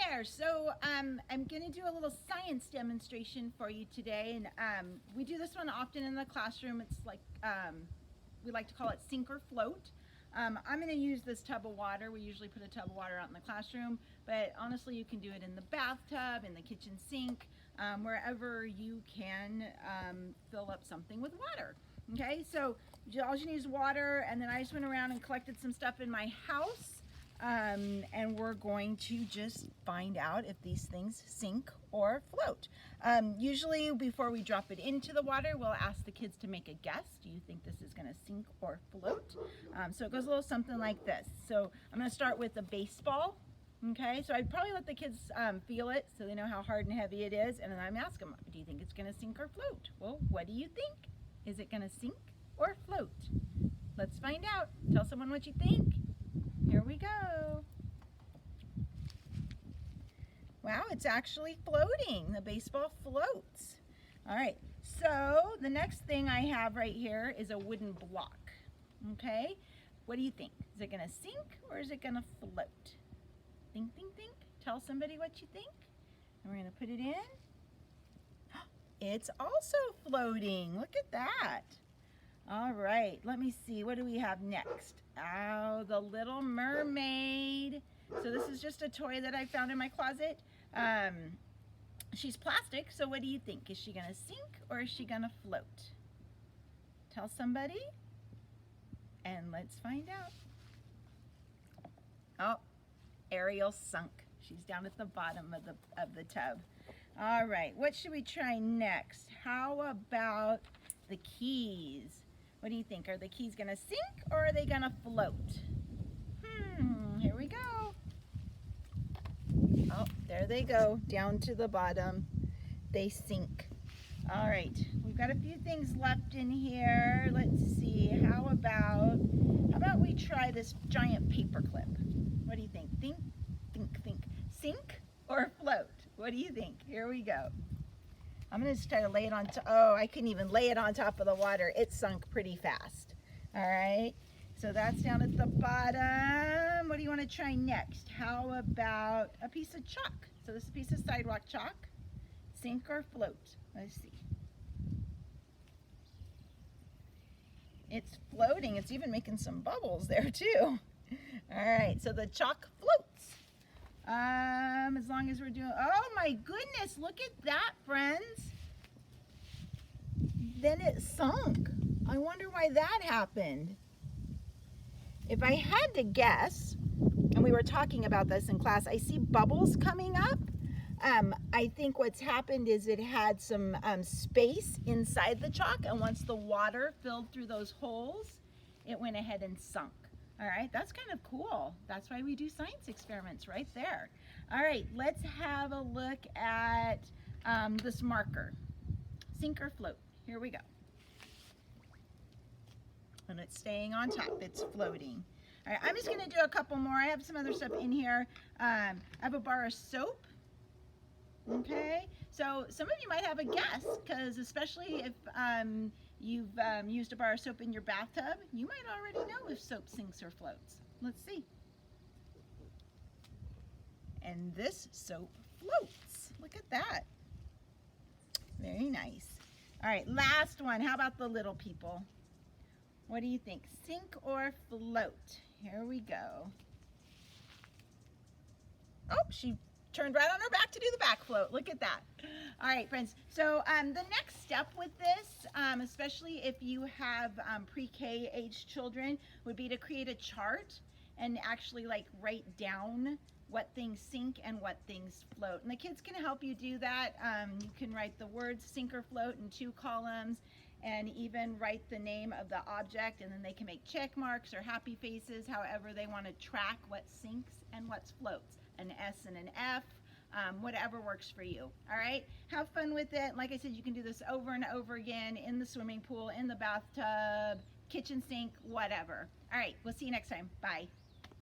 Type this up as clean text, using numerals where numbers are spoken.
there. So I'm going to do a little science demonstration for you today, and we do this one often in the classroom. It's like we like to call it sink or float. I'm going to use this tub of water. We usually put a tub of water out in the classroom, but honestly you can do it in the bathtub, in the kitchen sink, wherever you can fill up something with water. Okay, so all you need is water, and then I just went around and collected some stuff in my house. And we're going to just find out if these things sink or float. Usually before we drop it into the water, we'll ask the kids to make a guess. Do you think this is going to sink or float? So it goes a little something like this. So I'm going to start with a baseball. Okay, so I'd probably let the kids feel it so they know how hard and heavy it is, and then I'm asking them, do you think it's going to sink or float? Well, what do you think? Is it going to sink or float? Let's find out. Tell someone what you think. Here we go. Wow, it's actually floating. The baseball floats. All right, so the next thing I have right here is a wooden block. Okay, what do you think? Is it gonna sink or is it gonna float? Think, think, think. Tell somebody what you think. And we're gonna put it in. It's also floating. Look at that. All right, let me see. What do we have next? Oh, the Little Mermaid. So this is just a toy that I found in my closet. She's plastic, so what do you think? Is she gonna sink or is she gonna float? Tell somebody, and let's find out. Oh, Ariel sunk. She's down at the bottom of the tub. All right, what should we try next? How about the keys? What do you think? Are the keys gonna sink or are they gonna float? Here we go. Oh, there they go, down to the bottom. They sink. All right, we've got a few things left in here. Let's see, how about we try this giant paper clip? What do you think? Think, think, think. Sink or float? What do you think? Here we go. I'm going to try to lay it on top. Oh, I couldn't even lay it on top of the water. It sunk pretty fast. All right, so that's down at the bottom. What do you want to try next? How about a piece of chalk? So this is a piece of sidewalk chalk. Sink or float? Let's see. It's floating. It's even making some bubbles there too. All right, so the chalk floats. As long as we're doing, oh my goodness, look at that, friends. Then it sunk. I wonder why that happened. If I had to guess, and we were talking about this in class, I see bubbles coming up. I think what's happened is it had some space inside the chalk, and once the water filled through those holes, it went ahead and sunk. All right, that's kind of cool. That's why we do science experiments right there. All right, let's have a look at this marker. Sink or float? Here we go. And it's staying on top, it's floating. All right, I'm just gonna do a couple more. I have some other stuff in here. I have a bar of soap. Okay, so some of you might have a guess, because especially if you've used a bar of soap in your bathtub, you might already know if soap sinks or floats. Let's see. And this soap floats. Look at that. Very nice. All right, last one. How about the little people? What do you think? Sink or float? Here we go. Oh, she turned right on her back to do the back float. Look at that. All right, friends. So the next step with this, especially if you have pre-K age children, would be to create a chart and actually like write down what things sink and what things float. And the kids can help you do that. You can write the words sink or float in 2 columns, and even write the name of the object, and then they can make check marks or happy faces, however they want to track what sinks and what floats. An S and an F, whatever works for you. All right, have fun with it. Like I said, you can do this over and over again in the swimming pool, in the bathtub, kitchen sink, whatever. All right, we'll see you next time. Bye.